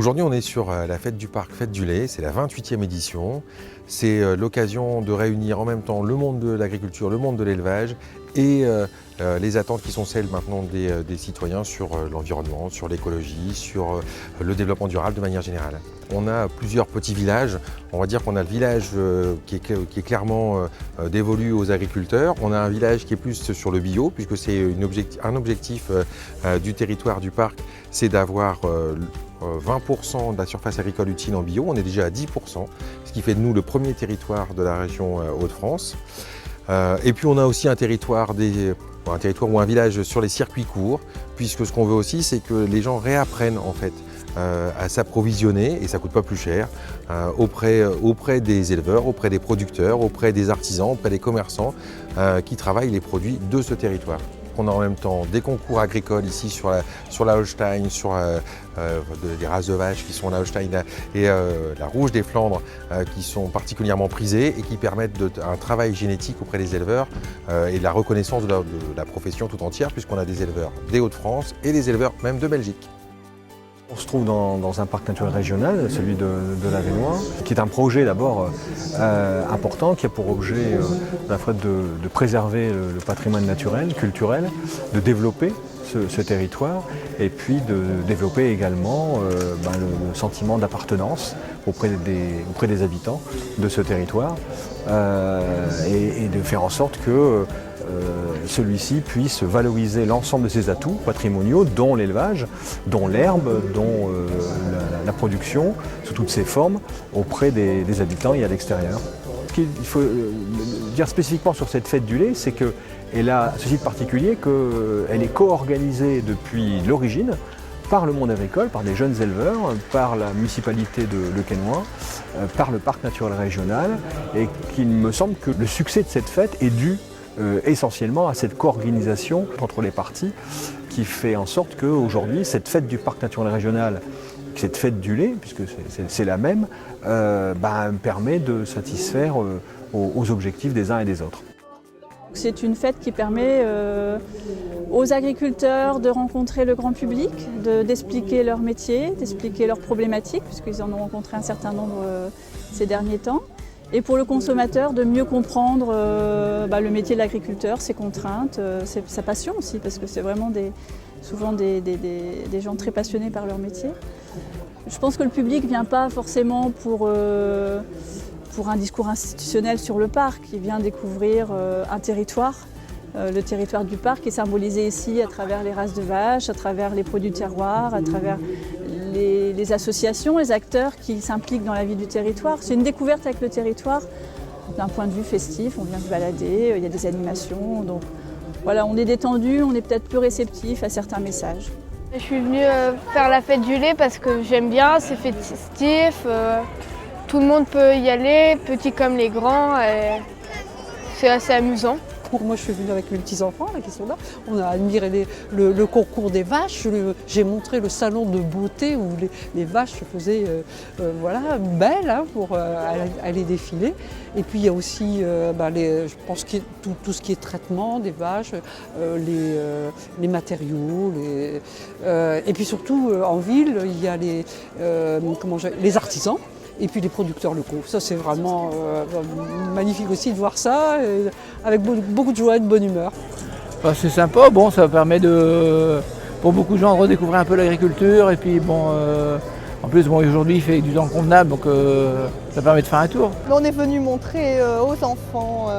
Aujourd'hui, on est sur la fête du parc, fête du lait, c'est la 28e édition. C'est l'occasion de réunir en même temps le monde de l'agriculture, le monde de l'élevage et les attentes qui sont celles maintenant des citoyens sur l'environnement, sur l'écologie, sur le développement durable de manière générale. On a plusieurs petits villages. On va dire qu'on a le village qui est clairement dévolu aux agriculteurs. On a un village qui est plus sur le bio, puisque c'est un objectif du territoire du parc, c'est d'avoir 20% de la surface agricole utile en bio. On est déjà à 10%, ce qui fait de nous le premier territoire de la région Hauts-de-France. Et puis on a aussi un territoire ou un village sur les circuits courts, puisque ce qu'on veut aussi, c'est que les gens réapprennent en fait à s'approvisionner, et ça ne coûte pas plus cher, auprès des éleveurs, auprès des producteurs, auprès des artisans, auprès des commerçants qui travaillent les produits de ce territoire. On a en même temps des concours agricoles ici sur la Holstein, sur des races de vaches qui sont la Holstein et la rouge des Flandres qui sont particulièrement prisées et qui permettent un travail génétique auprès des éleveurs et de la reconnaissance de la profession tout entière, puisqu'on a des éleveurs des Hauts-de-France et des éleveurs même de Belgique. On se trouve dans un parc naturel régional, celui de l'Avesnois, qui est un projet d'abord important, qui a pour objet à la fois de préserver le patrimoine naturel, culturel, de développer ce territoire et puis de développer également le sentiment d'appartenance auprès des habitants de ce territoire et de faire en sorte que celui-ci puisse valoriser l'ensemble de ses atouts patrimoniaux, dont l'élevage, dont l'herbe, dont la production, sous toutes ses formes, auprès des habitants et à l'extérieur. Ce qu'il faut dire spécifiquement sur cette fête du lait, c'est qu'elle a ceci de particulier qu'elle est co-organisée depuis l'origine par le monde agricole, par des jeunes éleveurs, par la municipalité de Le Quesnoy, par le parc naturel régional, et qu'il me semble que le succès de cette fête est dû essentiellement à cette co-organisation entre les parties qui fait en sorte qu'aujourd'hui, cette fête du parc naturel régional, cette fête du lait, puisque c'est la même, permet de satisfaire aux objectifs des uns et des autres. C'est une fête qui permet aux agriculteurs de rencontrer le grand public, d'expliquer leur métier, d'expliquer leurs problématiques, puisqu'ils en ont rencontré un certain nombre ces derniers temps. Et pour le consommateur, de mieux comprendre le métier de l'agriculteur, ses contraintes, sa passion aussi, parce que c'est vraiment souvent des gens très passionnés par leur métier. Je pense que le public ne vient pas forcément pour un discours institutionnel sur le parc, il vient découvrir un territoire. Le territoire du parc est symbolisé ici à travers les races de vaches, à travers les produits du terroir, à travers les associations, les acteurs qui s'impliquent dans la vie du territoire. C'est une découverte avec le territoire d'un point de vue festif, on vient se balader, il y a des animations. Donc voilà, on est détendu, on est peut-être plus réceptif à certains messages. Je suis venue faire la fête du lait parce que j'aime bien, c'est festif, tout le monde peut y aller, petits comme les grands, c'est assez amusant. Moi, je suis venue avec mes petits-enfants qui sont là. On a admiré le concours des vaches. J'ai montré le salon de beauté où les vaches se faisaient belles pour aller défiler. Et puis, il y a aussi, je pense, tout ce qui est traitement des vaches, les matériaux. Et puis surtout, en ville, il y a les artisans. Et puis les producteurs locaux. Ça, c'est vraiment magnifique aussi de voir ça, avec beaucoup de joie et de bonne humeur. C'est sympa, ça permet pour beaucoup de gens de redécouvrir un peu l'agriculture. Et puis en plus, aujourd'hui il fait du temps convenable, donc ça permet de faire un tour. On est venu montrer aux enfants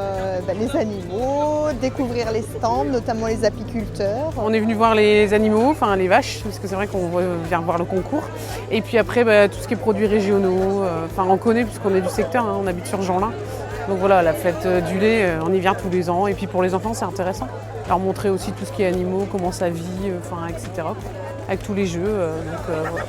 les animaux, découvrir les stands, notamment les apiculteurs. On est venu voir les animaux, enfin les vaches, parce que c'est vrai qu'on vient voir le concours. Et puis après, tout ce qui est produits régionaux, on connaît puisqu'on est du secteur, on habite sur Jeanlin. Donc voilà, la fête du lait, on y vient tous les ans. Et puis pour les enfants, c'est intéressant. Leur montrer aussi tout ce qui est animaux, comment ça vit, etc. Avec tous les jeux. Voilà.